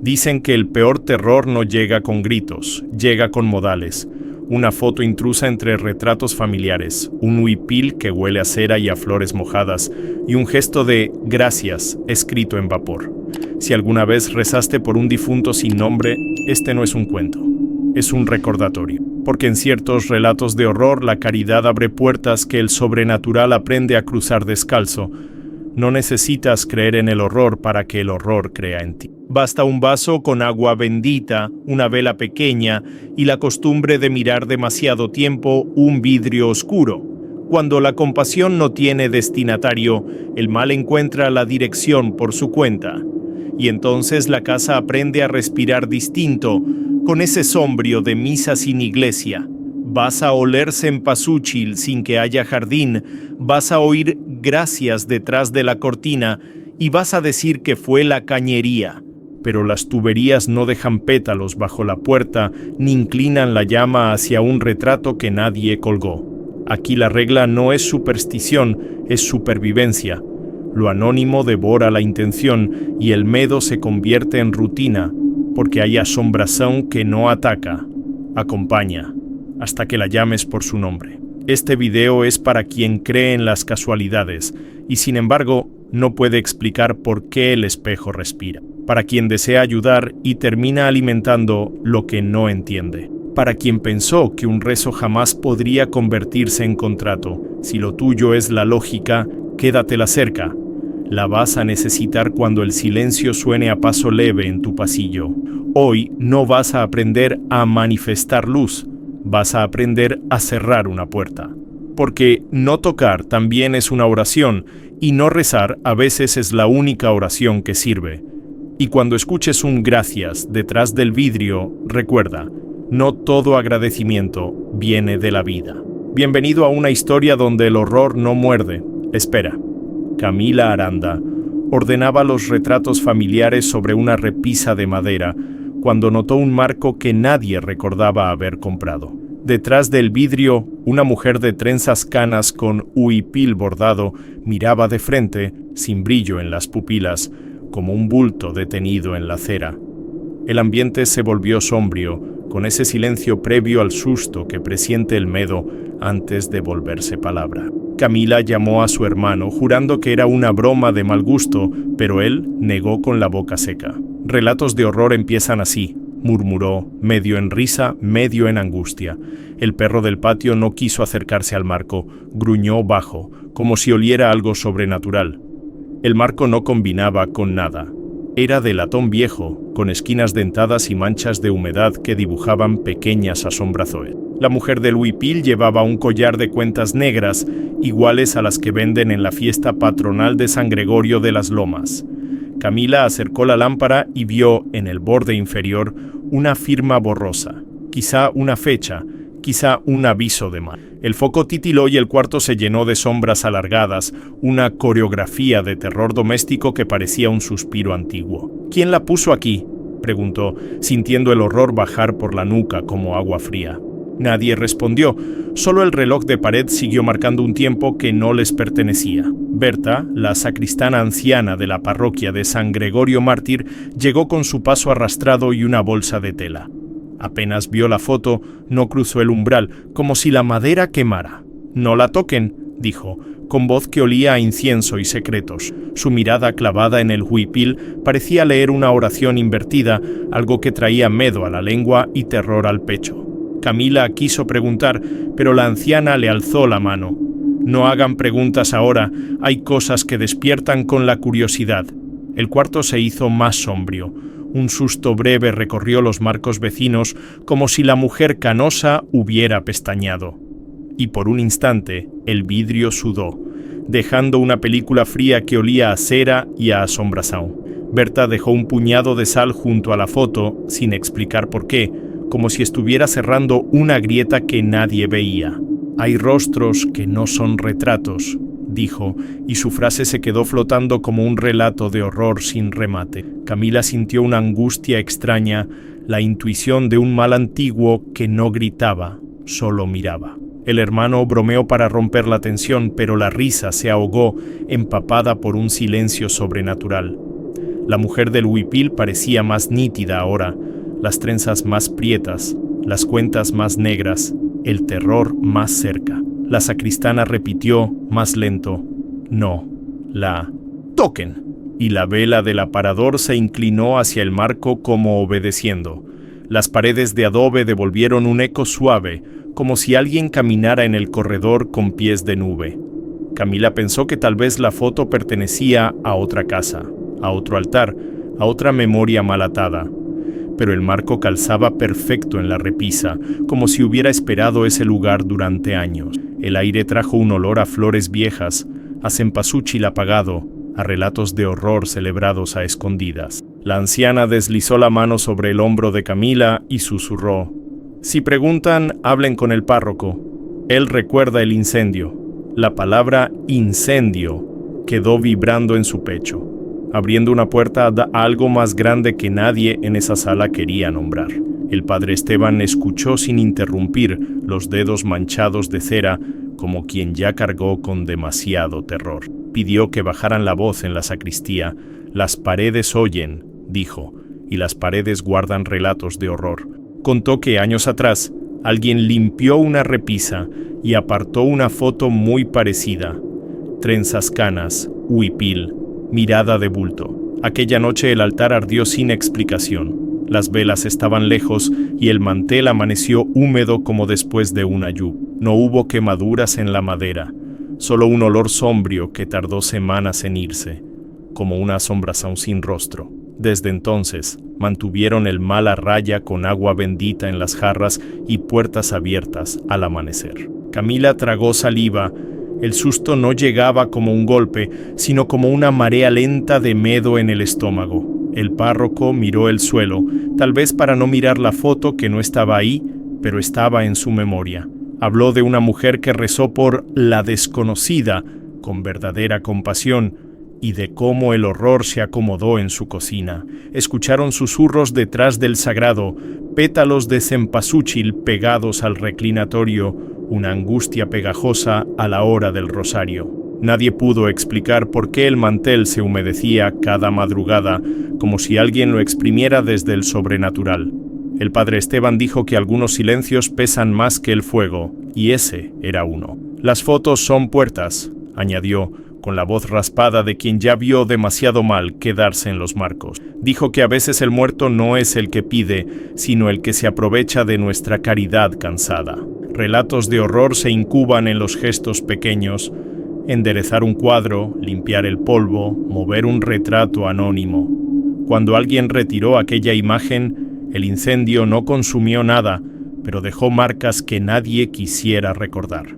Dicen que el peor terror no llega con gritos, llega con modales. Una foto intrusa entre retratos familiares, un huipil que huele a cera y a flores mojadas, y un gesto de gracias escrito en vapor. Si alguna vez rezaste por un difunto sin nombre, este no es un cuento, es un recordatorio. Porque en ciertos relatos de horror la caridad abre puertas que el sobrenatural aprende a cruzar descalzo. No necesitas creer en el horror para que el horror crea en ti. Basta un vaso con agua bendita, una vela pequeña y la costumbre de mirar demasiado tiempo un vidrio oscuro. Cuando la compasión no tiene destinatario, el mal encuentra la dirección por su cuenta. Y entonces la casa aprende a respirar distinto, con ese sombrío de misa sin iglesia. Vas a oler cempasúchil sin que haya jardín, vas a oír gracias detrás de la cortina y vas a decir que fue la cañería. Pero las tuberías no dejan pétalos bajo la puerta ni inclinan la llama hacia un retrato que nadie colgó. Aquí la regla no es superstición, es supervivencia. Lo anónimo devora la intención y el miedo se convierte en rutina, porque hay asombración que no ataca, acompaña, hasta que la llames por su nombre. Este video es para quien cree en las casualidades y sin embargo no puede explicar por qué el espejo respira. Para quien desea ayudar y termina alimentando lo que no entiende. Para quien pensó que un rezo jamás podría convertirse en contrato. Si lo tuyo es la lógica, quédatela cerca. La vas a necesitar cuando el silencio suene a paso leve en tu pasillo. Hoy no vas a aprender a manifestar luz, vas a aprender a cerrar una puerta. Porque no tocar también es una oración y no rezar a veces es la única oración que sirve. Y cuando escuches un gracias detrás del vidrio, recuerda, no todo agradecimiento viene de la vida. Bienvenido a una historia donde el horror no muerde. Espera. Camila Aranda ordenaba los retratos familiares sobre una repisa de madera cuando notó un marco que nadie recordaba haber comprado. Detrás del vidrio, una mujer de trenzas canas con huipil bordado miraba de frente, sin brillo en las pupilas, como un bulto detenido en la acera. El ambiente se volvió sombrío, con ese silencio previo al susto que presiente el miedo antes de volverse palabra. Camila llamó a su hermano, jurando que era una broma de mal gusto, pero él negó con la boca seca. Relatos de horror empiezan así, murmuró, medio en risa, medio en angustia. El perro del patio no quiso acercarse al marco, gruñó bajo, como si oliera algo sobrenatural. El marco no combinaba con nada. Era de latón viejo, con esquinas dentadas y manchas de humedad que dibujaban pequeñas asombrazoes. La mujer del huipil llevaba un collar de cuentas negras, iguales a las que venden en la fiesta patronal de San Gregorio de las Lomas. Camila acercó la lámpara y vio, en el borde inferior, una firma borrosa, quizá una fecha, quizá un aviso de mal. El foco titiló y el cuarto se llenó de sombras alargadas, una coreografía de terror doméstico que parecía un suspiro antiguo. ¿Quién la puso aquí?, preguntó, sintiendo el horror bajar por la nuca como agua fría. Nadie respondió, solo el reloj de pared siguió marcando un tiempo que no les pertenecía. Berta, la sacristana anciana de la parroquia de San Gregorio Mártir, llegó con su paso arrastrado y una bolsa de tela. Apenas vio la foto, no cruzó el umbral, como si la madera quemara. «No la toquen», dijo, con voz que olía a incienso y secretos. Su mirada clavada en el huipil parecía leer una oración invertida, algo que traía miedo a la lengua y terror al pecho. Camila quiso preguntar, pero la anciana le alzó la mano. «No hagan preguntas ahora, hay cosas que despiertan con la curiosidad». El cuarto se hizo más sombrío. Un susto breve recorrió los marcos vecinos, como si la mujer canosa hubiera pestañeado. Y por un instante, el vidrio sudó, dejando una película fría que olía a cera y a asombración. Berta dejó un puñado de sal junto a la foto, sin explicar por qué, como si estuviera cerrando una grieta que nadie veía. «Hay rostros que no son retratos», dijo, y su frase se quedó flotando como un relato de horror sin remate. Camila sintió una angustia extraña, la intuición de un mal antiguo que no gritaba, solo miraba. El hermano bromeó para romper la tensión, pero la risa se ahogó, empapada por un silencio sobrenatural. La mujer del huipil parecía más nítida ahora, las trenzas más prietas, las cuentas más negras, el terror más cerca. La sacristana repitió, más lento, no, la toquen. Y la vela del aparador se inclinó hacia el marco como obedeciendo. Las paredes de adobe devolvieron un eco suave, como si alguien caminara en el corredor con pies de nube. Camila pensó que tal vez la foto pertenecía a otra casa, a otro altar, a otra memoria mal atada. Pero el marco calzaba perfecto en la repisa, como si hubiera esperado ese lugar durante años. El aire trajo un olor a flores viejas, a cempasúchil apagado, a relatos de horror celebrados a escondidas. La anciana deslizó la mano sobre el hombro de Camila y susurró: «Si preguntan, hablen con el párroco. Él recuerda el incendio». La palabra incendio quedó vibrando en su pecho, abriendo una puerta a algo más grande que nadie en esa sala quería nombrar. El padre Esteban escuchó sin interrumpir, los dedos manchados de cera, como quien ya cargó con demasiado terror. Pidió que bajaran la voz en la sacristía. «Las paredes oyen», dijo, «y las paredes guardan relatos de horror». Contó que años atrás alguien limpió una repisa y apartó una foto muy parecida. Trenzas canas, huipil, mirada de bulto. Aquella noche el altar ardió sin explicación. Las velas estaban lejos y el mantel amaneció húmedo como después de una lluvia. No hubo quemaduras en la madera, solo un olor sombrío que tardó semanas en irse, como una asombración sin rostro. Desde entonces, mantuvieron el mal a raya con agua bendita en las jarras y puertas abiertas al amanecer. Camila tragó saliva. El susto no llegaba como un golpe, sino como una marea lenta de medo en el estómago. El párroco miró el suelo, tal vez para no mirar la foto que no estaba ahí, pero estaba en su memoria. Habló de una mujer que rezó por la desconocida, con verdadera compasión, y de cómo el horror se acomodó en su cocina. Escucharon susurros detrás del sagrado, pétalos de cempasúchil pegados al reclinatorio, una angustia pegajosa a la hora del rosario. Nadie pudo explicar por qué el mantel se humedecía cada madrugada, como si alguien lo exprimiera desde el sobrenatural. El padre Esteban dijo que algunos silencios pesan más que el fuego, y ese era uno. «Las fotos son puertas», añadió, con la voz raspada de quien ya vio demasiado mal quedarse en los marcos. Dijo que a veces el muerto no es el que pide, sino el que se aprovecha de nuestra caridad cansada. Relatos de horror se incuban en los gestos pequeños: enderezar un cuadro, limpiar el polvo, mover un retrato anónimo. Cuando alguien retiró aquella imagen, el incendio no consumió nada, pero dejó marcas que nadie quisiera recordar.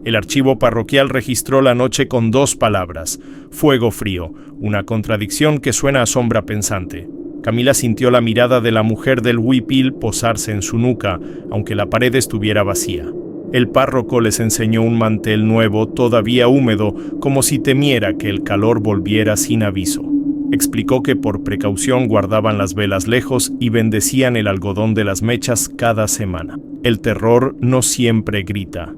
El archivo parroquial registró la noche con 2 palabras: fuego frío, una contradicción que suena a sombra pensante. Camila sintió la mirada de la mujer del huipil posarse en su nuca, aunque la pared estuviera vacía. El párroco les enseñó un mantel nuevo, todavía húmedo, como si temiera que el calor volviera sin aviso. Explicó que por precaución guardaban las velas lejos y bendecían el algodón de las mechas cada semana. El terror no siempre grita.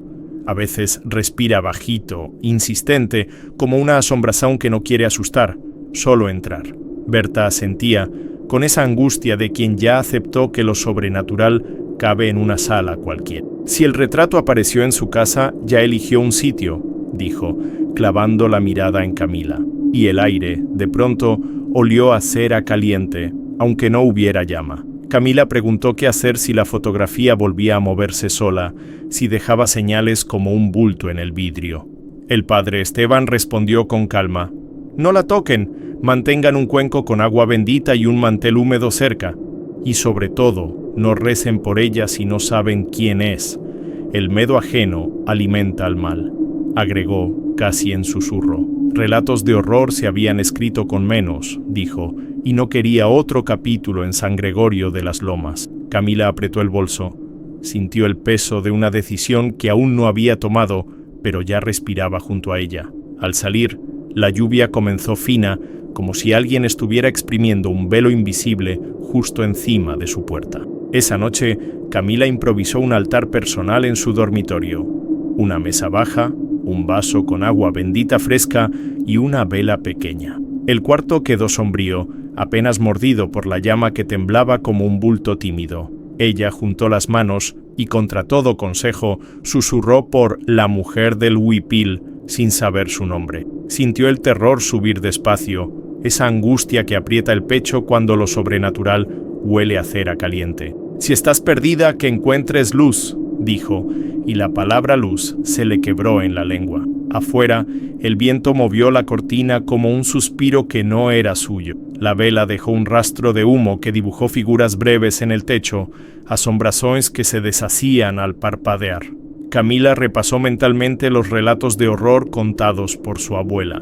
A veces respira bajito, insistente, como una asombración que no quiere asustar, solo entrar. Berta asentía, con esa angustia de quien ya aceptó que lo sobrenatural cabe en una sala cualquiera. Si el retrato apareció en su casa, ya eligió un sitio, dijo, clavando la mirada en Camila. Y el aire, de pronto, olió a cera caliente, aunque no hubiera llama. Camila preguntó qué hacer si la fotografía volvía a moverse sola, si dejaba señales como un bulto en el vidrio. El padre Esteban respondió con calma: «No la toquen, mantengan un cuenco con agua bendita y un mantel húmedo cerca. Y sobre todo, no recen por ella si no saben quién es. El miedo ajeno alimenta al mal», agregó casi en susurro. Relatos de horror se habían escrito con menos, dijo, y no quería otro capítulo en San Gregorio de las Lomas. Camila apretó el bolso. Sintió el peso de una decisión que aún no había tomado, pero ya respiraba junto a ella. Al salir, la lluvia comenzó fina, como si alguien estuviera exprimiendo un velo invisible justo encima de su puerta. Esa noche, Camila improvisó un altar personal en su dormitorio. Una mesa baja, un vaso con agua bendita fresca y una vela pequeña. El cuarto quedó sombrío, apenas mordido por la llama que temblaba como un bulto tímido. Ella juntó las manos y, contra todo consejo, susurró por la mujer del huipil, sin saber su nombre. Sintió el terror subir despacio, esa angustia que aprieta el pecho cuando lo sobrenatural huele a cera caliente. «Si estás perdida, que encuentres luz», dijo, y la palabra luz se le quebró en la lengua. Afuera, el viento movió la cortina como un suspiro que no era suyo. La vela dejó un rastro de humo que dibujó figuras breves en el techo, asombrazones que se deshacían al parpadear. Camila repasó mentalmente los relatos de horror contados por su abuela.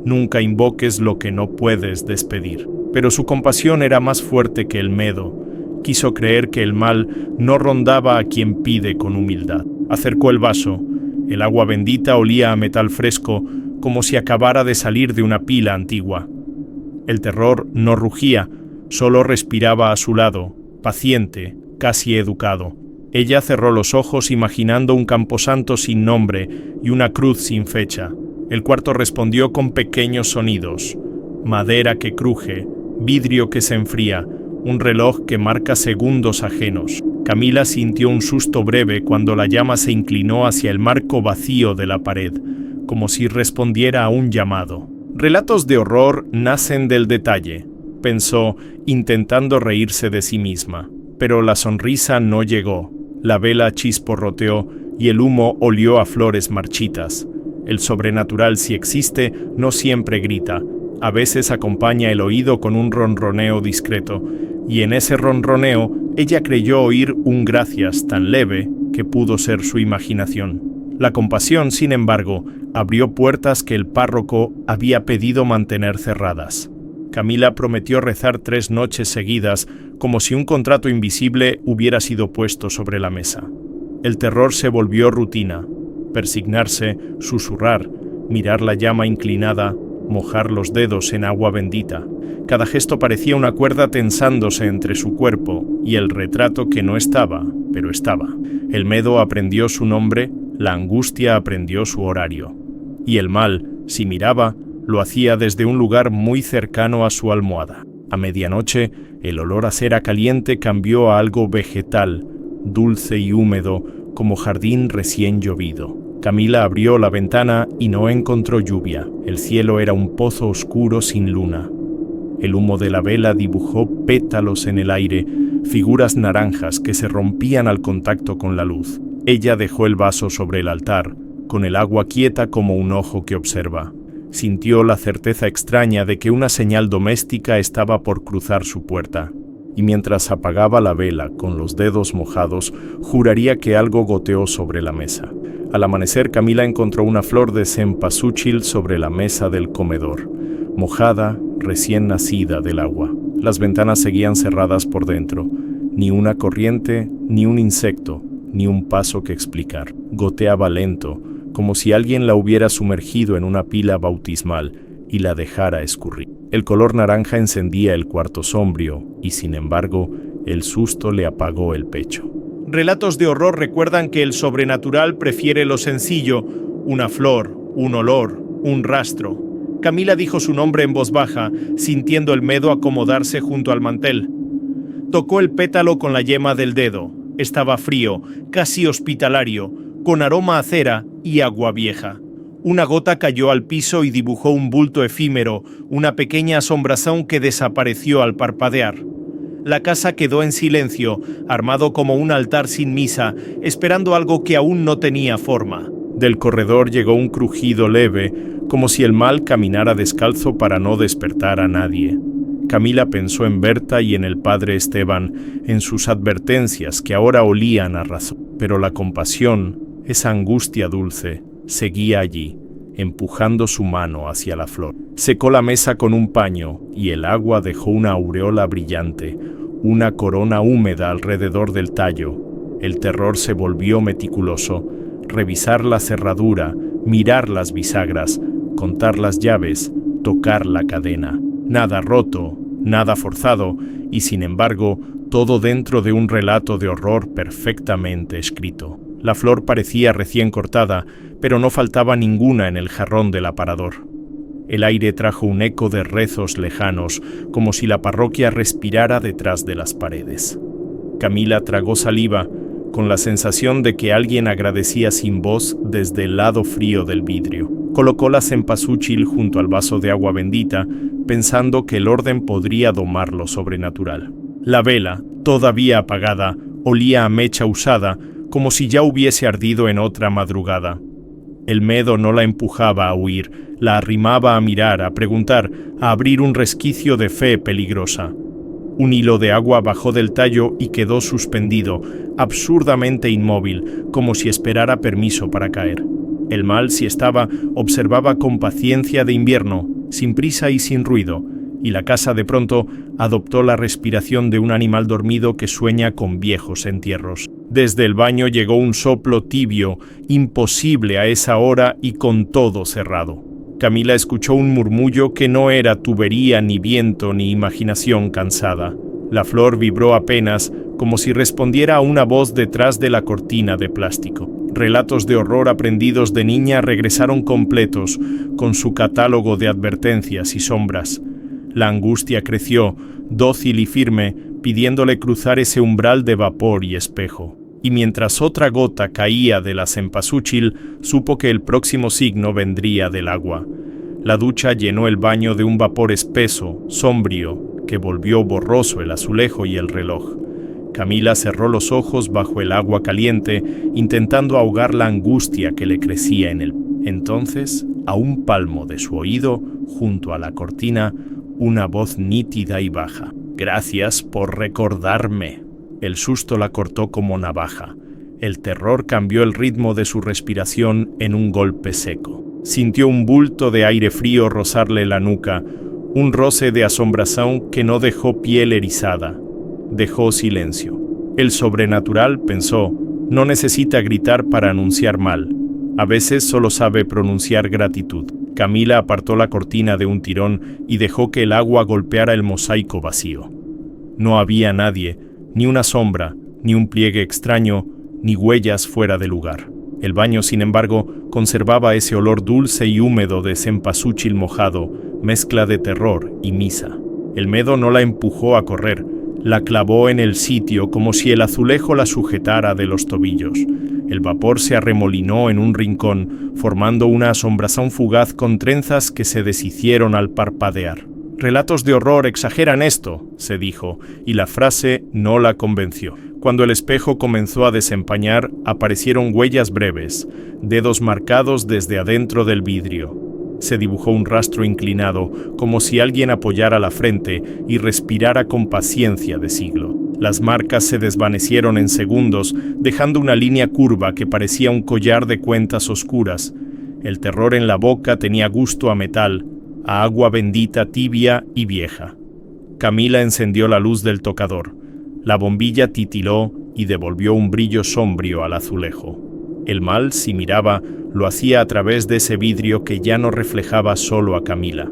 Nunca invoques lo que no puedes despedir. Pero su compasión era más fuerte que el miedo. Quiso creer que el mal no rondaba a quien pide con humildad. Acercó el vaso. El agua bendita olía a metal fresco, como si acabara de salir de una pila antigua. El terror no rugía, solo respiraba a su lado, paciente, casi educado. Ella cerró los ojos imaginando un camposanto sin nombre y una cruz sin fecha. El cuarto respondió con pequeños sonidos. Madera que cruje, vidrio que se enfría, un reloj que marca segundos ajenos. Camila sintió un susto breve cuando la llama se inclinó hacia el marco vacío de la pared, como si respondiera a un llamado. Relatos de horror nacen del detalle, pensó, intentando reírse de sí misma. Pero la sonrisa no llegó. La vela chisporroteó y el humo olió a flores marchitas. El sobrenatural, si existe, no siempre grita. A veces acompaña el oído con un ronroneo discreto, y en ese ronroneo ella creyó oír un gracias tan leve que pudo ser su imaginación. La compasión, sin embargo, abrió puertas que el párroco había pedido mantener cerradas. Camila prometió rezar 3 noches seguidas, como si un contrato invisible hubiera sido puesto sobre la mesa. El terror se volvió rutina. Persignarse, susurrar, mirar la llama inclinada, mojar los dedos en agua bendita. Cada gesto parecía una cuerda tensándose entre su cuerpo y el retrato que no estaba, pero estaba. El miedo aprendió su nombre, la angustia aprendió su horario. Y el mal, si miraba, lo hacía desde un lugar muy cercano a su almohada. A medianoche, el olor a cera caliente cambió a algo vegetal, dulce y húmedo, como jardín recién llovido. Camila abrió la ventana y no encontró lluvia. El cielo era un pozo oscuro sin luna. El humo de la vela dibujó pétalos en el aire, figuras naranjas que se rompían al contacto con la luz. Ella dejó el vaso sobre el altar, con el agua quieta como un ojo que observa. Sintió la certeza extraña de que una señal doméstica estaba por cruzar su puerta, y mientras apagaba la vela con los dedos mojados, juraría que algo goteó sobre la mesa. Al amanecer, Camila encontró una flor de cempasúchil sobre la mesa del comedor, mojada, recién nacida del agua. Las ventanas seguían cerradas por dentro, ni una corriente, ni un insecto, ni un paso que explicar. Goteaba lento, como si alguien la hubiera sumergido en una pila bautismal y la dejara escurrir. El color naranja encendía el cuarto sombrío y, sin embargo, el susto le apagó el pecho. Relatos de horror recuerdan que el sobrenatural prefiere lo sencillo, una flor, un olor, un rastro. Camila dijo su nombre en voz baja, sintiendo el miedo acomodarse junto al mantel. Tocó el pétalo con la yema del dedo. Estaba frío, casi hospitalario, con aroma a cera y agua vieja. Una gota cayó al piso y dibujó un bulto efímero, una pequeña asombración que desapareció al parpadear. La casa quedó en silencio, armado como un altar sin misa, esperando algo que aún no tenía forma. Del corredor llegó un crujido leve, como si el mal caminara descalzo para no despertar a nadie. Camila pensó en Berta y en el padre Esteban, en sus advertencias que ahora olían a razón. Pero la compasión, esa angustia dulce, seguía allí, empujando su mano hacia la flor. Secó la mesa con un paño y el agua dejó una aureola brillante, una corona húmeda alrededor del tallo. El terror se volvió meticuloso. Revisar la cerradura, mirar las bisagras, contar las llaves, tocar la cadena. Nada roto, nada forzado, y sin embargo, todo dentro de un relato de horror perfectamente escrito. La flor parecía recién cortada, pero no faltaba ninguna en el jarrón del aparador. El aire trajo un eco de rezos lejanos, como si la parroquia respirara detrás de las paredes. Camila tragó saliva, con la sensación de que alguien agradecía sin voz desde el lado frío del vidrio. Colocó la cempasúchil junto al vaso de agua bendita, pensando que el orden podría domar lo sobrenatural. La vela, todavía apagada, olía a mecha usada, como si ya hubiese ardido en otra madrugada. El medo no la empujaba a huir, la arrimaba a mirar, a preguntar, a abrir un resquicio de fe peligrosa. Un hilo de agua bajó del tallo y quedó suspendido, absurdamente inmóvil, como si esperara permiso para caer. El mal, si estaba, observaba con paciencia de invierno, sin prisa y sin ruido, y la casa de pronto adoptó la respiración de un animal dormido que sueña con viejos entierros. Desde el baño llegó un soplo tibio, imposible a esa hora y con todo cerrado. Camila escuchó un murmullo que no era tubería, ni viento, ni imaginación cansada. La flor vibró apenas, como si respondiera a una voz detrás de la cortina de plástico. Relatos de horror aprendidos de niña regresaron completos, con su catálogo de advertencias y sombras. La angustia creció, dócil y firme, pidiéndole cruzar ese umbral de vapor y espejo. Y mientras otra gota caía de la cempasúchil, supo que el próximo signo vendría del agua. La ducha llenó el baño de un vapor espeso, sombrío, que volvió borroso el azulejo y el reloj. Camila cerró los ojos bajo el agua caliente, intentando ahogar la angustia que le crecía en él. Entonces, a un palmo de su oído, junto a la cortina, una voz nítida y baja. «Gracias por recordarme». El susto la cortó como navaja. El terror cambió el ritmo de su respiración en un golpe seco. Sintió un bulto de aire frío rozarle la nuca, un roce de asombración que no dejó piel erizada. Dejó silencio. El sobrenatural, pensó, no necesita gritar para anunciar mal. A veces solo sabe pronunciar gratitud. Camila apartó la cortina de un tirón y dejó que el agua golpeara el mosaico vacío. No había nadie, ni una sombra, ni un pliegue extraño, ni huellas fuera de lugar. El baño, sin embargo, conservaba ese olor dulce y húmedo de cempasúchil mojado, mezcla de terror y misa. El medo no la empujó a correr, la clavó en el sitio como si el azulejo la sujetara de los tobillos. El vapor se arremolinó en un rincón, formando una asombración fugaz con trenzas que se deshicieron al parpadear. «Relatos de horror exageran esto», se dijo, y la frase no la convenció. Cuando el espejo comenzó a desempañar, aparecieron huellas breves, dedos marcados desde adentro del vidrio. Se dibujó un rastro inclinado, como si alguien apoyara la frente y respirara con paciencia de siglo. Las marcas se desvanecieron en segundos, dejando una línea curva que parecía un collar de cuentas oscuras. El terror en la boca tenía gusto a metal, a agua bendita tibia y vieja. Camila encendió la luz del tocador. La bombilla titiló y devolvió un brillo sombrío al azulejo. El mal, si miraba, lo hacía a través de ese vidrio que ya no reflejaba solo a Camila.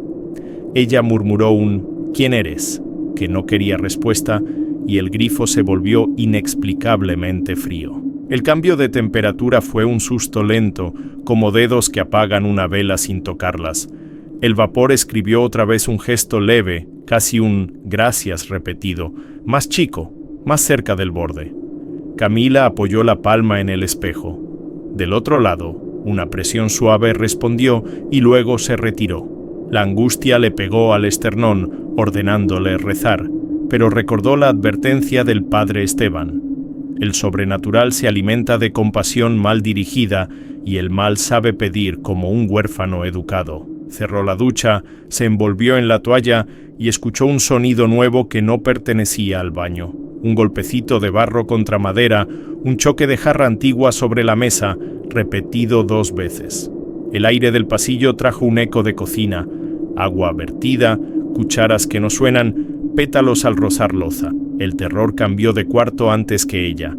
Ella murmuró un «¿Quién eres?», que no quería respuesta, y el grifo se volvió inexplicablemente frío. El cambio de temperatura fue un susto lento, como dedos que apagan una vela sin tocarlas. El vapor escribió otra vez un gesto leve, casi un «gracias» repetido, más chico, más cerca del borde. Camila apoyó la palma en el espejo. Del otro lado, una presión suave respondió y luego se retiró. La angustia le pegó al esternón, ordenándole rezar, pero recordó la advertencia del padre Esteban. El sobrenatural se alimenta de compasión mal dirigida y el mal sabe pedir como un huérfano educado. Cerró la ducha, se envolvió en la toalla y escuchó un sonido nuevo que no pertenecía al baño. Un golpecito de barro contra madera, un choque de jarra antigua sobre la mesa, repetido 2 veces. El aire del pasillo trajo un eco de cocina, agua vertida, cucharas que no suenan, pétalos al rozar loza. El terror cambió de cuarto antes que ella.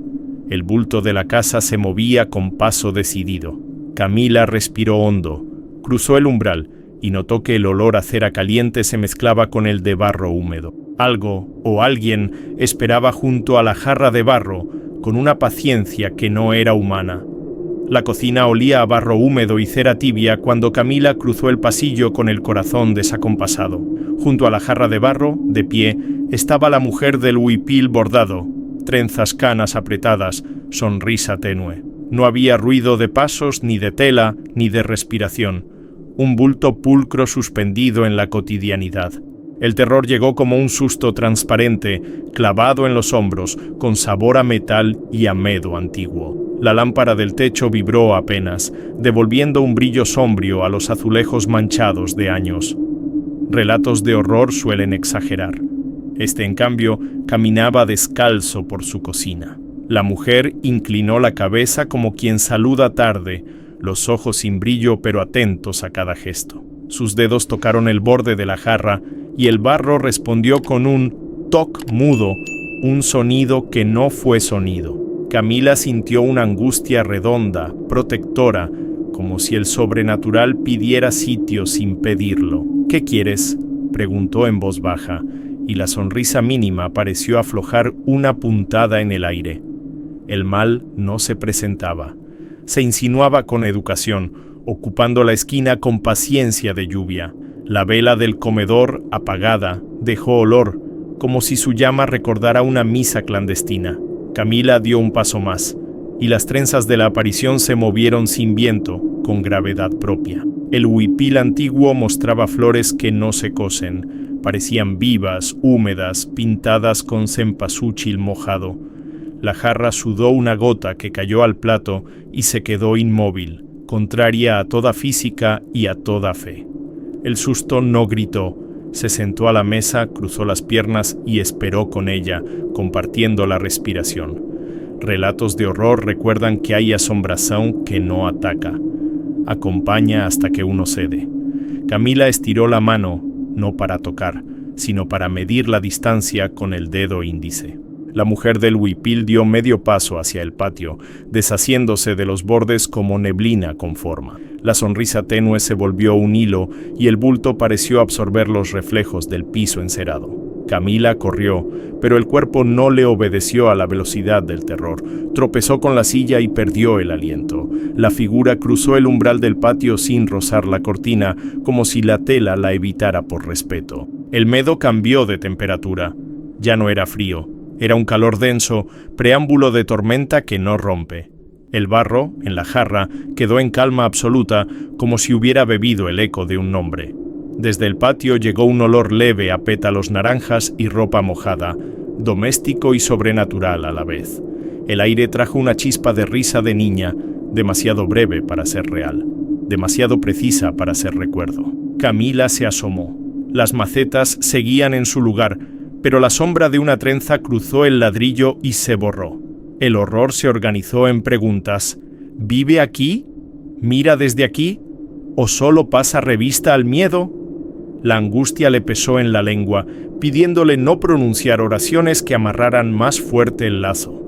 El bulto de la casa se movía con paso decidido. Camila respiró hondo, cruzó el umbral y notó que el olor a cera caliente se mezclaba con el de barro húmedo. Algo o alguien esperaba junto a la jarra de barro con una paciencia que no era humana. La cocina olía a barro húmedo y cera tibia cuando Camila cruzó el pasillo con el corazón desacompasado. Junto a la jarra de barro, de pie, estaba la mujer del huipil bordado, trenzas canas apretadas, sonrisa tenue. No había ruido de pasos, ni de tela, ni de respiración. Un bulto pulcro suspendido en la cotidianidad. El terror llegó como un susto transparente, clavado en los hombros, con sabor a metal y a medo antiguo. La lámpara del techo vibró apenas, devolviendo un brillo sombrío a los azulejos manchados de años. Relatos de horror suelen exagerar. Este, en cambio, caminaba descalzo por su cocina. La mujer inclinó la cabeza como quien saluda tarde, los ojos sin brillo pero atentos a cada gesto. Sus dedos tocaron el borde de la jarra y el barro respondió con un toc mudo, un sonido que no fue sonido. Camila sintió una angustia redonda, protectora, como si el sobrenatural pidiera sitio sin pedirlo. ¿Qué quieres?, preguntó en voz baja, y la sonrisa mínima pareció aflojar una puntada en el aire. El mal no se presentaba. Se insinuaba con educación, ocupando la esquina con paciencia de lluvia. La vela del comedor, apagada, dejó olor, como si su llama recordara una misa clandestina. Camila dio un paso más, y las trenzas de la aparición se movieron sin viento, con gravedad propia. El huipil antiguo mostraba flores que no se cosen, parecían vivas, húmedas, pintadas con cempasúchil mojado. La jarra sudó una gota que cayó al plato y se quedó inmóvil, contraria a toda física y a toda fe. El susto no gritó, se sentó a la mesa, cruzó las piernas y esperó con ella, compartiendo la respiración. Relatos de horror recuerdan que hay asombración que no ataca. Acompaña hasta que uno cede. Camila estiró la mano, no para tocar, sino para medir la distancia con el dedo índice. La mujer del huipil dio medio paso hacia el patio, deshaciéndose de los bordes como neblina con forma. La sonrisa tenue se volvió un hilo y el bulto pareció absorber los reflejos del piso encerado. Camila corrió, pero el cuerpo no le obedeció a la velocidad del terror. Tropezó con la silla y perdió el aliento. La figura cruzó el umbral del patio sin rozar la cortina, como si la tela la evitara por respeto. El medo cambió de temperatura. Ya no era frío. Era un calor denso, preámbulo de tormenta que no rompe. El barro, en la jarra, quedó en calma absoluta, como si hubiera bebido el eco de un nombre. Desde el patio llegó un olor leve a pétalos naranjas y ropa mojada, doméstico y sobrenatural a la vez. El aire trajo una chispa de risa de niña, demasiado breve para ser real, demasiado precisa para ser recuerdo. Camila se asomó. Las macetas seguían en su lugar, pero la sombra de una trenza cruzó el ladrillo y se borró. El horror se organizó en preguntas. ¿Vive aquí? ¿Mira desde aquí? ¿O solo pasa revista al miedo? La angustia le pesó en la lengua, pidiéndole no pronunciar oraciones que amarraran más fuerte el lazo.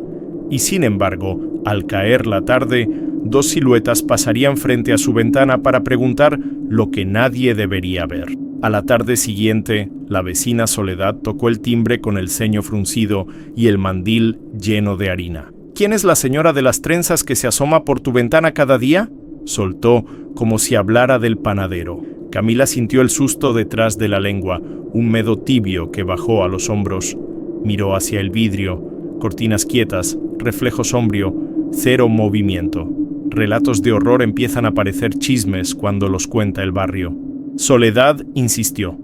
Y sin embargo, al caer la tarde, dos siluetas pasarían frente a su ventana para preguntar lo que nadie debería ver. A la tarde siguiente, la vecina Soledad tocó el timbre con el ceño fruncido y el mandil lleno de harina. ¿Quién es la señora de las trenzas que se asoma por tu ventana cada día?, soltó, como si hablara del panadero. Camila sintió el susto detrás de la lengua, un medo tibio que bajó a los hombros. Miró hacia el vidrio, cortinas quietas, reflejo sombrío, cero movimiento. Relatos de horror empiezan a parecer chismes cuando los cuenta el barrio. Soledad insistió.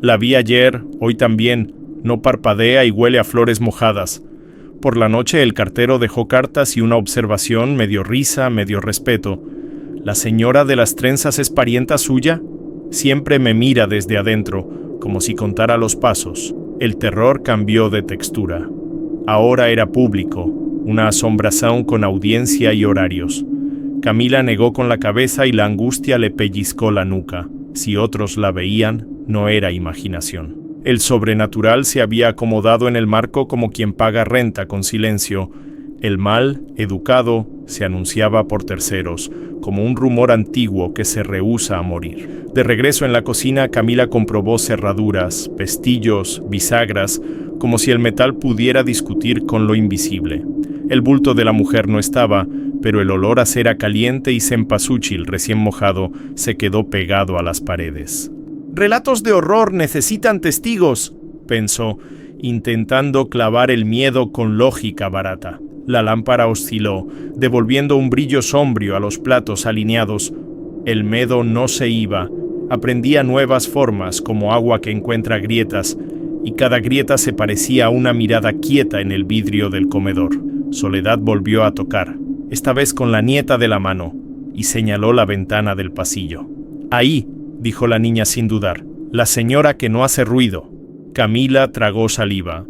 La vi ayer, hoy también, no parpadea y huele a flores mojadas. Por la noche el cartero dejó cartas y una observación, medio risa, medio respeto. ¿La señora de las trenzas es parienta suya? Siempre me mira desde adentro, como si contara los pasos. El terror cambió de textura. Ahora era público, una asombración con audiencia y horarios. Camila negó con la cabeza y la angustia le pellizcó la nuca. Si otros la veían, no era imaginación. El sobrenatural se había acomodado en el marco como quien paga renta con silencio. El mal, educado, se anunciaba por terceros, como un rumor antiguo que se rehúsa a morir. De regreso en la cocina, Camila comprobó cerraduras, pestillos, bisagras, como si el metal pudiera discutir con lo invisible. El bulto de la mujer no estaba, pero el olor a cera caliente y cempasúchil recién mojado se quedó pegado a las paredes. «Relatos de horror necesitan testigos», pensó, intentando clavar el miedo con lógica barata. La lámpara osciló, devolviendo un brillo sombrío a los platos alineados. El miedo no se iba. Aprendía nuevas formas, como agua que encuentra grietas, y cada grieta se parecía a una mirada quieta en el vidrio del comedor. Soledad volvió a tocar, esta vez con la nieta de la mano, y señaló la ventana del pasillo. «Ahí», dijo la niña sin dudar, «la señora que no hace ruido». Camila tragó saliva.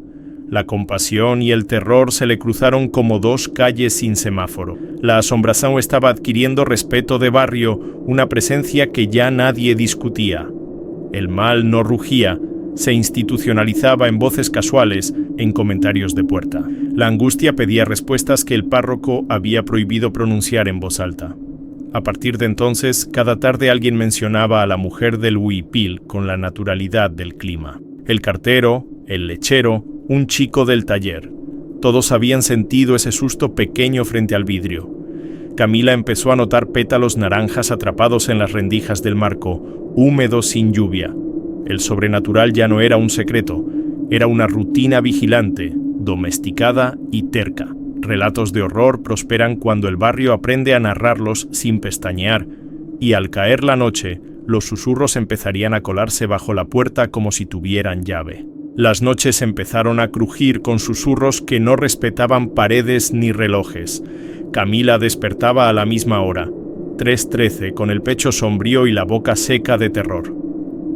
La compasión y el terror se le cruzaron como dos calles sin semáforo. La asombración estaba adquiriendo respeto de barrio, una presencia que ya nadie discutía. El mal no rugía, se institucionalizaba en voces casuales, en comentarios de puerta. La angustia pedía respuestas que el párroco había prohibido pronunciar en voz alta. A partir de entonces, cada tarde alguien mencionaba a la mujer del huipil con la naturalidad del clima. El cartero, el lechero, un chico del taller. Todos habían sentido ese susto pequeño frente al vidrio. Camila empezó a notar pétalos naranjas atrapados en las rendijas del marco, húmedos sin lluvia. El sobrenatural ya no era un secreto, era una rutina vigilante, domesticada y terca. Relatos de horror prosperan cuando el barrio aprende a narrarlos sin pestañear, y al caer la noche, los susurros empezarían a colarse bajo la puerta como si tuvieran llave. Las noches empezaron a crujir con susurros que no respetaban paredes ni relojes. Camila despertaba a la misma hora, 3:13, con el pecho sombrío y la boca seca de terror.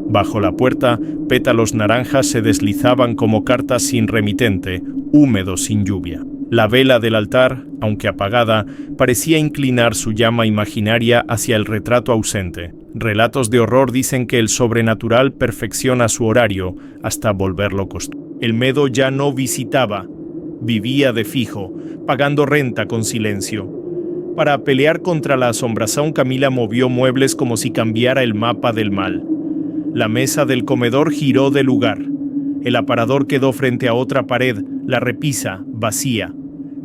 Bajo la puerta, pétalos naranjas se deslizaban como cartas sin remitente, húmedos sin lluvia. La vela del altar, aunque apagada, parecía inclinar su llama imaginaria hacia el retrato ausente. Relatos de horror dicen que el sobrenatural perfecciona su horario hasta volverlo costumbre. El miedo ya no visitaba, vivía de fijo, pagando renta con silencio. Para pelear contra la asombración, Camila movió muebles como si cambiara el mapa del mal. La mesa del comedor giró de lugar. El aparador quedó frente a otra pared, la repisa, vacía.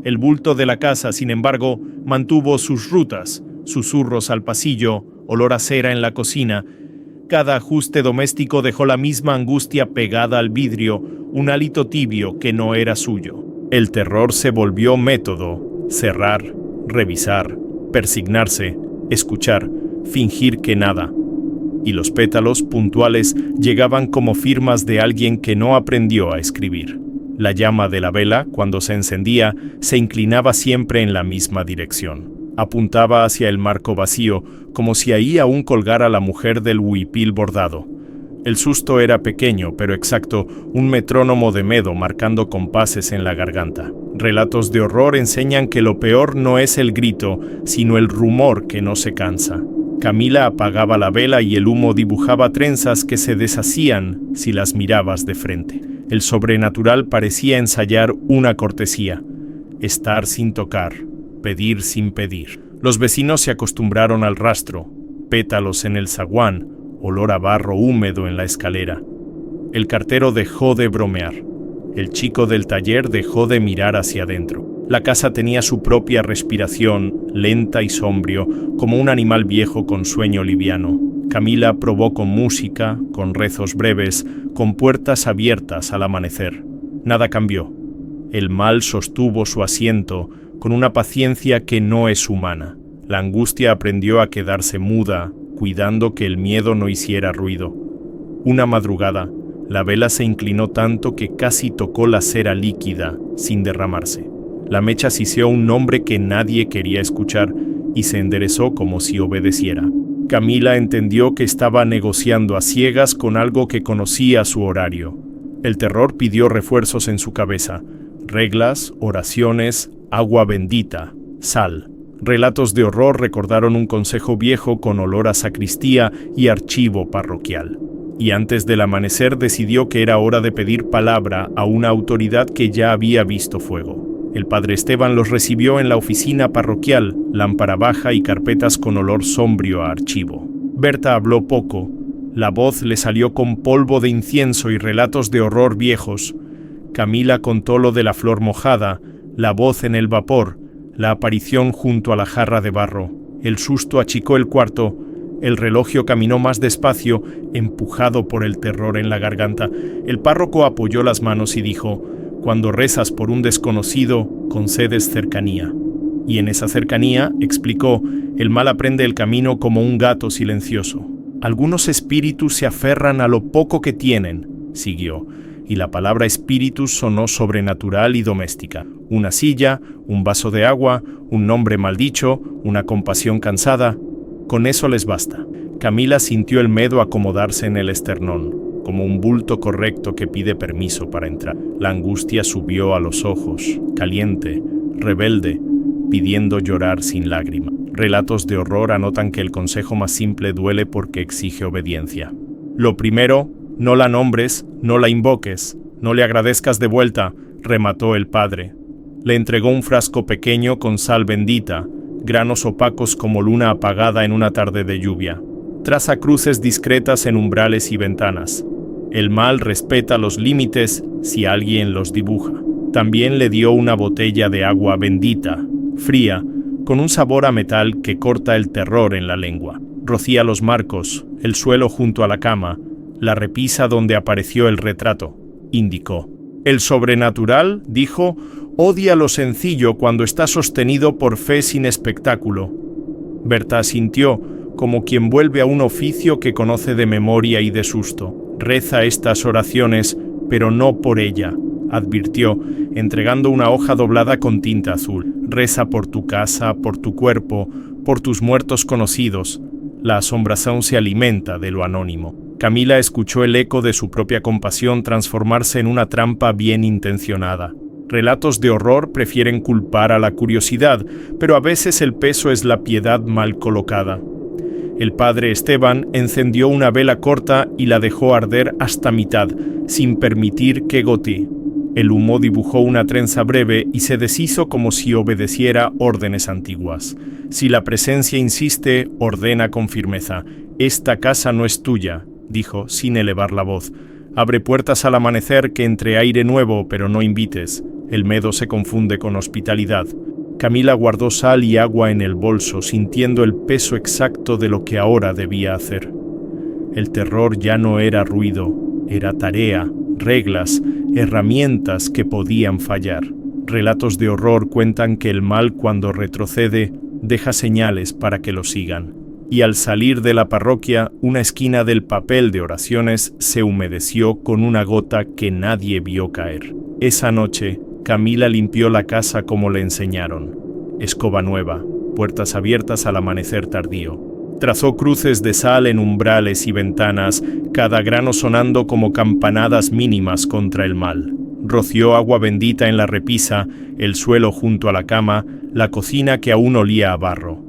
El bulto de la casa, sin embargo, mantuvo sus rutas, susurros al pasillo, olor a cera en la cocina. Cada ajuste doméstico dejó la misma angustia pegada al vidrio, un hálito tibio que no era suyo. El terror se volvió método: cerrar, revisar, persignarse, escuchar, fingir que nada. Y los pétalos puntuales llegaban como firmas de alguien que no aprendió a escribir. La llama de la vela, cuando se encendía, se inclinaba siempre en la misma dirección. Apuntaba hacia el marco vacío, como si ahí aún colgara la mujer del huipil bordado. El susto era pequeño, pero exacto, un metrónomo de miedo marcando compases en la garganta. Relatos de horror enseñan que lo peor no es el grito, sino el rumor que no se cansa. Camila apagaba la vela y el humo dibujaba trenzas que se deshacían si las mirabas de frente. El sobrenatural parecía ensayar una cortesía: estar sin tocar, pedir sin pedir. Los vecinos se acostumbraron al rastro: pétalos en el zaguán, olor a barro húmedo en la escalera. El cartero dejó de bromear. El chico del taller dejó de mirar hacia adentro. La casa tenía su propia respiración, lenta y sombrío, como un animal viejo con sueño liviano. Camila probó con música, con rezos breves, con puertas abiertas al amanecer. Nada cambió. El mal sostuvo su asiento con una paciencia que no es humana. La angustia aprendió a quedarse muda, cuidando que el miedo no hiciera ruido. Una madrugada, la vela se inclinó tanto que casi tocó la cera líquida, sin derramarse. La mecha siseó un nombre que nadie quería escuchar y se enderezó como si obedeciera. Camila entendió que estaba negociando a ciegas con algo que conocía su horario. El terror pidió refuerzos en su cabeza: reglas, oraciones, agua bendita, sal. Relatos de horror recordaron un consejo viejo con olor a sacristía y archivo parroquial. Y antes del amanecer decidió que era hora de pedir palabra a una autoridad que ya había visto fuego. El padre Esteban los recibió en la oficina parroquial, lámpara baja y carpetas con olor sombrío a archivo. Berta habló poco. La voz le salió con polvo de incienso y relatos de horror viejos. Camila contó lo de la flor mojada, la voz en el vapor, la aparición junto a la jarra de barro. El susto achicó el cuarto. El relojio caminó más despacio, empujado por el terror en la garganta. El párroco apoyó las manos y dijo: «Cuando rezas por un desconocido, concedes cercanía. Y en esa cercanía», explicó, «el mal aprende el camino como un gato silencioso. Algunos espíritus se aferran a lo poco que tienen», siguió, y la palabra espíritus sonó sobrenatural y doméstica. Una silla, un vaso de agua, un nombre maldicho, una compasión cansada. Con eso les basta. Camila sintió el miedo acomodarse en el esternón, como un bulto correcto que pide permiso para entrar. La angustia subió a los ojos, caliente, rebelde, pidiendo llorar sin lágrima. Relatos de horror anotan que el consejo más simple duele porque exige obediencia. Lo primero, no la nombres, no la invoques, no le agradezcas de vuelta, remató el padre. Le entregó un frasco pequeño con sal bendita, granos opacos como luna apagada en una tarde de lluvia. Traza cruces discretas en umbrales y ventanas. El mal respeta los límites si alguien los dibuja. También le dio una botella de agua bendita, fría, con un sabor a metal que corta el terror en la lengua. Rocía los marcos, el suelo junto a la cama, la repisa donde apareció el retrato, indicó. El sobrenatural, dijo, odia lo sencillo cuando está sostenido por fe sin espectáculo. Berta asintió, como quien vuelve a un oficio que conoce de memoria y de susto. Reza estas oraciones, pero no por ella, advirtió, entregando una hoja doblada con tinta azul. Reza por tu casa, por tu cuerpo, por tus muertos conocidos. La asombración se alimenta de lo anónimo. Camila escuchó el eco de su propia compasión transformarse en una trampa bien intencionada. Relatos de horror prefieren culpar a la curiosidad, pero a veces el peso es la piedad mal colocada. El padre Esteban encendió una vela corta y la dejó arder hasta mitad, sin permitir que gotee. El humo dibujó una trenza breve y se deshizo como si obedeciera órdenes antiguas. Si la presencia insiste, ordena con firmeza. Esta casa no es tuya, dijo, sin elevar la voz. Abre puertas al amanecer que entre aire nuevo, pero no invites. El miedo se confunde con hospitalidad. Camila guardó sal y agua en el bolso, sintiendo el peso exacto de lo que ahora debía hacer. El terror ya no era ruido, era tarea, reglas, herramientas que podían fallar. Relatos de horror cuentan que el mal, cuando retrocede, deja señales para que lo sigan. Y al salir de la parroquia, una esquina del papel de oraciones se humedeció con una gota que nadie vio caer. Esa noche, Camila limpió la casa como le enseñaron. Escoba nueva, puertas abiertas al amanecer tardío. Trazó cruces de sal en umbrales y ventanas, cada grano sonando como campanadas mínimas contra el mal. Roció agua bendita en la repisa, el suelo junto a la cama, la cocina que aún olía a barro.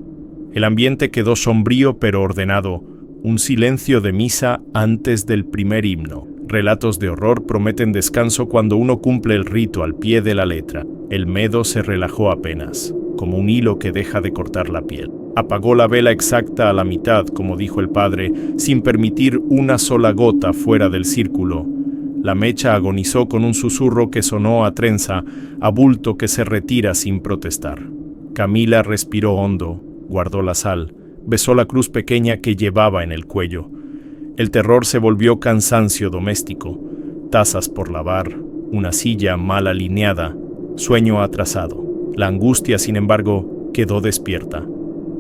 El ambiente quedó sombrío pero ordenado, un silencio de misa antes del primer himno. Relatos de horror prometen descanso cuando uno cumple el rito al pie de la letra. El miedo se relajó apenas, como un hilo que deja de cortar la piel. Apagó la vela exacta a la mitad, como dijo el padre, sin permitir una sola gota fuera del círculo. La mecha agonizó con un susurro que sonó a trenza, a bulto que se retira sin protestar. Camila respiró hondo, guardó la sal, besó la cruz pequeña que llevaba en el cuello. El terror se volvió cansancio doméstico, tazas por lavar, una silla mal alineada, sueño atrasado. La angustia, sin embargo, quedó despierta,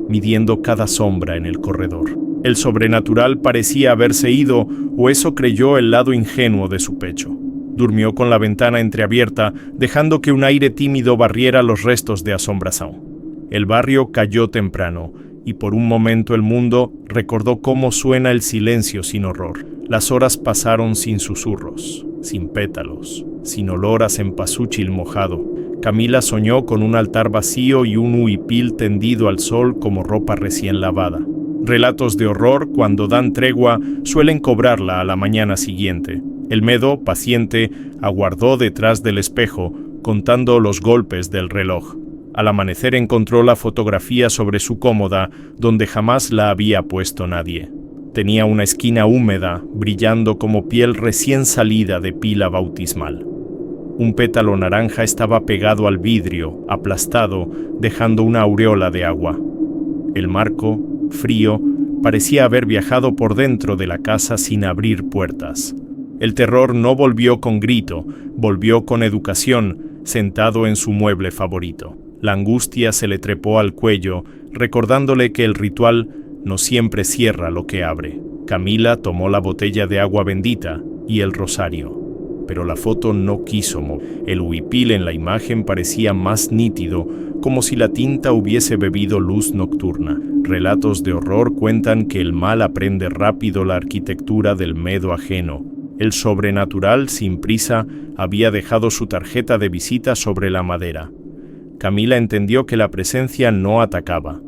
midiendo cada sombra en el corredor. El sobrenatural parecía haberse ido, o eso creyó el lado ingenuo de su pecho. Durmió con la ventana entreabierta, dejando que un aire tímido barriera los restos de asombración. El barrio cayó temprano, y por un momento el mundo recordó cómo suena el silencio sin horror. Las horas pasaron sin susurros, sin pétalos, sin olor a cempasúchil mojado. Camila soñó con un altar vacío y un huipil tendido al sol como ropa recién lavada. Relatos de horror, cuando dan tregua, suelen cobrarla a la mañana siguiente. El miedo, paciente, aguardó detrás del espejo, contando los golpes del reloj. Al amanecer encontró la fotografía sobre su cómoda, donde jamás la había puesto nadie. Tenía una esquina húmeda, brillando como piel recién salida de pila bautismal. Un pétalo naranja estaba pegado al vidrio, aplastado, dejando una aureola de agua. El marco, frío, parecía haber viajado por dentro de la casa sin abrir puertas. El terror no volvió con grito, volvió con educación, sentado en su mueble favorito. La angustia se le trepó al cuello, recordándole que el ritual no siempre cierra lo que abre. Camila tomó la botella de agua bendita y el rosario, pero la foto no quiso mover. El huipil en la imagen parecía más nítido, como si la tinta hubiese bebido luz nocturna. Relatos de horror cuentan que el mal aprende rápido la arquitectura del miedo ajeno. El sobrenatural, sin prisa, había dejado su tarjeta de visita sobre la madera. Camila entendió que la presencia no atacaba,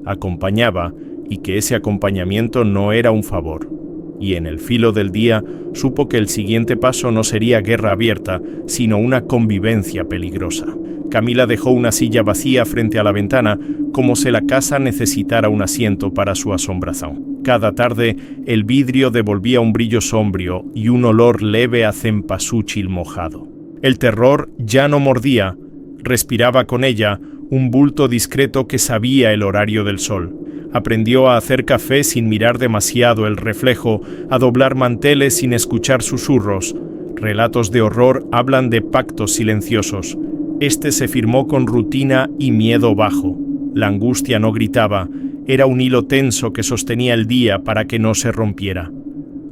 acompañaba, y que ese acompañamiento no era un favor. Y en el filo del día supo que el siguiente paso no sería guerra abierta, sino una convivencia peligrosa. Camila dejó una silla vacía frente a la ventana, como si la casa necesitara un asiento para su asombración. Cada tarde, el vidrio devolvía un brillo sombrío y un olor leve a cempasúchil mojado. El terror ya no mordía, respiraba con ella un bulto discreto que sabía el horario del sol. Aprendió a hacer café sin mirar demasiado el reflejo, a doblar manteles sin escuchar susurros. Relatos de horror hablan de pactos silenciosos. Este se firmó con rutina y miedo bajo. La angustia no gritaba, era un hilo tenso que sostenía el día para que no se rompiera.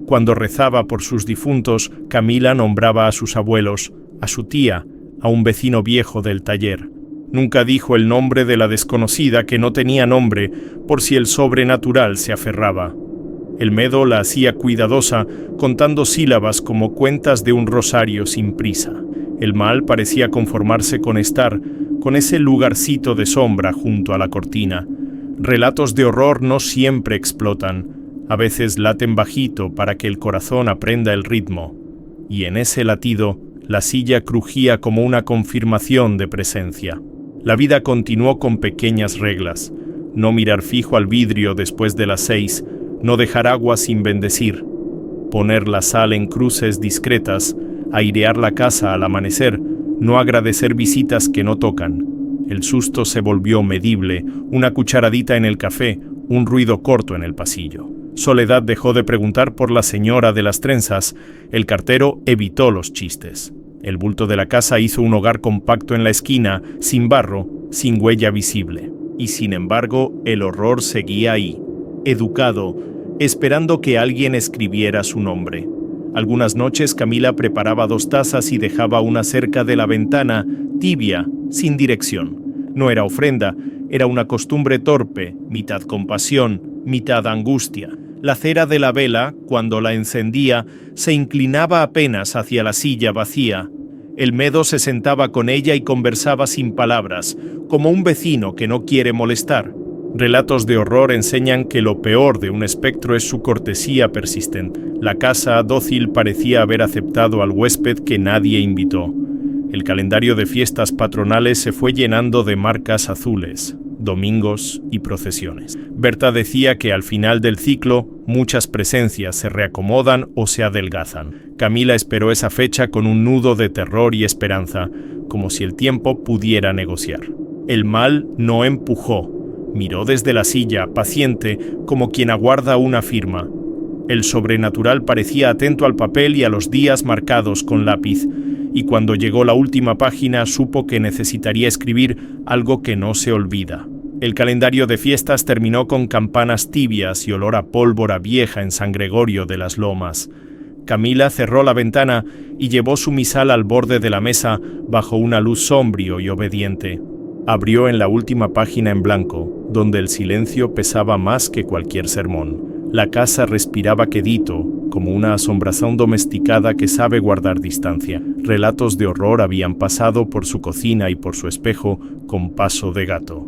Cuando rezaba por sus difuntos, Camila nombraba a sus abuelos, a su tía, a un vecino viejo del taller. Nunca dijo el nombre de la desconocida que no tenía nombre, por si el sobrenatural se aferraba. El miedo la hacía cuidadosa, contando sílabas como cuentas de un rosario sin prisa. El mal parecía conformarse con estar, con ese lugarcito de sombra junto a la cortina. Relatos de horror no siempre explotan, a veces laten bajito para que el corazón aprenda el ritmo. Y en ese latido, la silla crujía como una confirmación de presencia. La vida continuó con pequeñas reglas. No mirar fijo al vidrio después de las 6, no dejar agua sin bendecir, poner la sal en cruces discretas, airear la casa al amanecer, no agradecer visitas que no tocan. El susto se volvió medible, una cucharadita en el café, un ruido corto en el pasillo. Soledad dejó de preguntar por la señora de las trenzas, el cartero evitó los chistes. El bulto de la casa hizo un hogar compacto en la esquina, sin barro, sin huella visible. Y sin embargo, el horror seguía ahí, educado, esperando que alguien escribiera su nombre. Algunas noches Camila preparaba 2 tazas y dejaba una cerca de la ventana, tibia, sin dirección. No era ofrenda, era una costumbre torpe, mitad compasión, mitad angustia. La cera de la vela, cuando la encendía, se inclinaba apenas hacia la silla vacía. El miedo se sentaba con ella y conversaba sin palabras, como un vecino que no quiere molestar. Relatos de horror enseñan que lo peor de un espectro es su cortesía persistente. La casa dócil parecía haber aceptado al huésped que nadie invitó. El calendario de fiestas patronales se fue llenando de marcas azules, domingos y procesiones. Berta decía que al final del ciclo, muchas presencias se reacomodan o se adelgazan. Camila esperó esa fecha con un nudo de terror y esperanza, como si el tiempo pudiera negociar. El mal no empujó. Miró desde la silla, paciente, como quien aguarda una firma. El sobrenatural parecía atento al papel y a los días marcados con lápiz, y cuando llegó la última página supo que necesitaría escribir algo que no se olvida. El calendario de fiestas terminó con campanas tibias y olor a pólvora vieja en San Gregorio de las Lomas. Camila cerró la ventana y llevó su misal al borde de la mesa bajo una luz sombrío y obediente. Abrió en la última página en blanco, donde el silencio pesaba más que cualquier sermón. La casa respiraba quedito, como una asombración domesticada que sabe guardar distancia. Relatos de horror habían pasado por su cocina y por su espejo con paso de gato.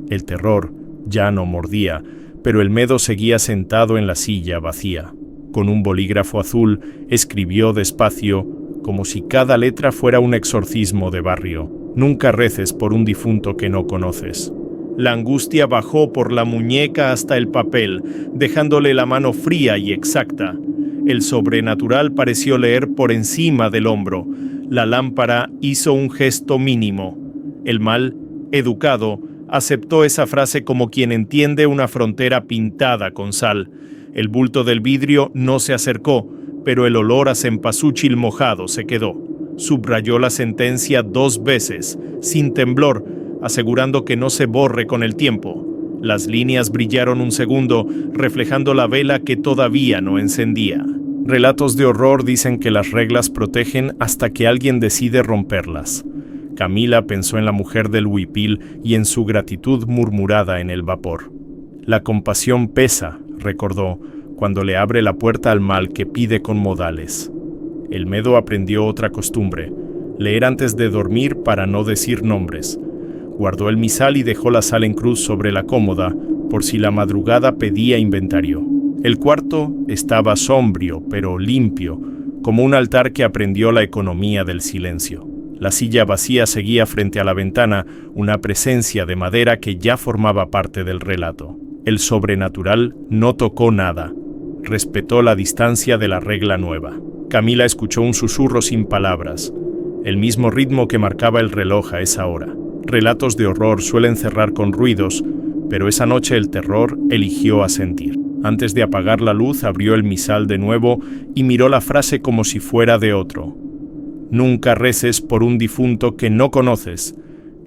El terror ya no mordía, pero el miedo seguía sentado en la silla vacía. Con un bolígrafo azul escribió despacio, como si cada letra fuera un exorcismo de barrio. Nunca reces por un difunto que no conoces. La angustia bajó por la muñeca hasta el papel, dejándole la mano fría y exacta. El sobrenatural pareció leer por encima del hombro. La lámpara hizo un gesto mínimo. El mal, educado, aceptó esa frase como quien entiende una frontera pintada con sal. El bulto del vidrio no se acercó, pero el olor a cempasúchil mojado se quedó. Subrayó la sentencia 2 veces, sin temblor, asegurando que no se borre con el tiempo. Las líneas brillaron un segundo, reflejando la vela que todavía no encendía. Relatos de horror dicen que las reglas protegen hasta que alguien decide romperlas. Camila pensó en la mujer del huipil y en su gratitud murmurada en el vapor. La compasión pesa, recordó, cuando le abre la puerta al mal que pide con modales. El Medo aprendió otra costumbre, leer antes de dormir para no decir nombres. Guardó el misal y dejó la sal en cruz sobre la cómoda, por si la madrugada pedía inventario. El cuarto estaba sombrío, pero limpio, como un altar que aprendió la economía del silencio. La silla vacía seguía frente a la ventana, una presencia de madera que ya formaba parte del relato. El sobrenatural no tocó nada. Respetó la distancia de la regla nueva. Camila escuchó un susurro sin palabras, el mismo ritmo que marcaba el reloj a esa hora. Relatos de horror suelen cerrar con ruidos, pero esa noche el terror eligió asentir. Antes de apagar la luz, abrió el misal de nuevo y miró la frase como si fuera de otro. Nunca reces por un difunto que no conoces,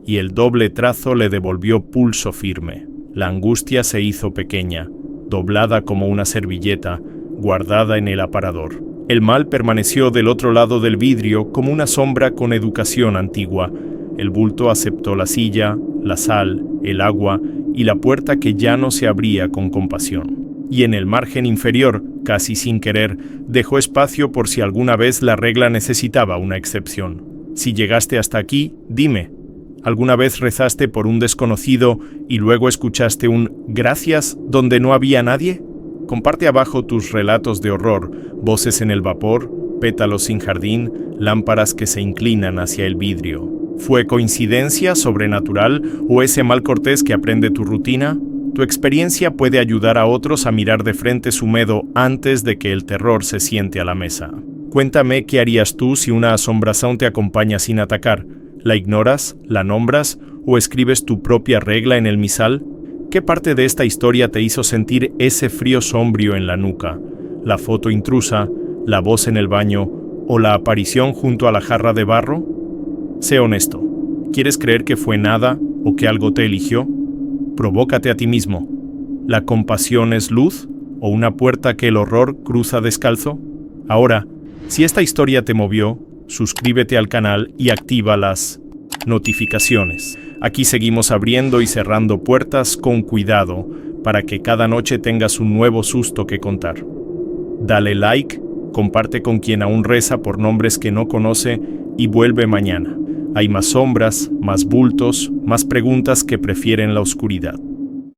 y el doble trazo le devolvió pulso firme. La angustia se hizo pequeña, doblada como una servilleta, guardada en el aparador. El mal permaneció del otro lado del vidrio como una sombra con educación antigua. El bulto aceptó la silla, la sal, el agua y la puerta que ya no se abría con compasión. Y en el margen inferior, casi sin querer, dejó espacio por si alguna vez la regla necesitaba una excepción. Si llegaste hasta aquí, dime, ¿alguna vez rezaste por un desconocido y luego escuchaste un «gracias» donde no había nadie? Comparte abajo tus relatos de horror, voces en el vapor, pétalos sin jardín, lámparas que se inclinan hacia el vidrio. ¿Fue coincidencia, sobrenatural o ese mal cortés que aprende tu rutina? Tu experiencia puede ayudar a otros a mirar de frente su miedo antes de que el terror se siente a la mesa. Cuéntame qué harías tú si una asombración te acompaña sin atacar. ¿La ignoras, la nombras o escribes tu propia regla en el misal? ¿Qué parte de esta historia te hizo sentir ese frío sombrío en la nuca? ¿La foto intrusa, la voz en el baño o la aparición junto a la jarra de barro? Sé honesto. ¿Quieres creer que fue nada o que algo te eligió? Provócate a ti mismo. ¿La compasión es luz o una puerta que el horror cruza descalzo? Ahora, si esta historia te movió, suscríbete al canal y activa las notificaciones. Aquí seguimos abriendo y cerrando puertas con cuidado para que cada noche tengas un nuevo susto que contar. Dale like, comparte con quien aún reza por nombres que no conoce y vuelve mañana. Hay más sombras, más bultos, más preguntas que prefieren la oscuridad.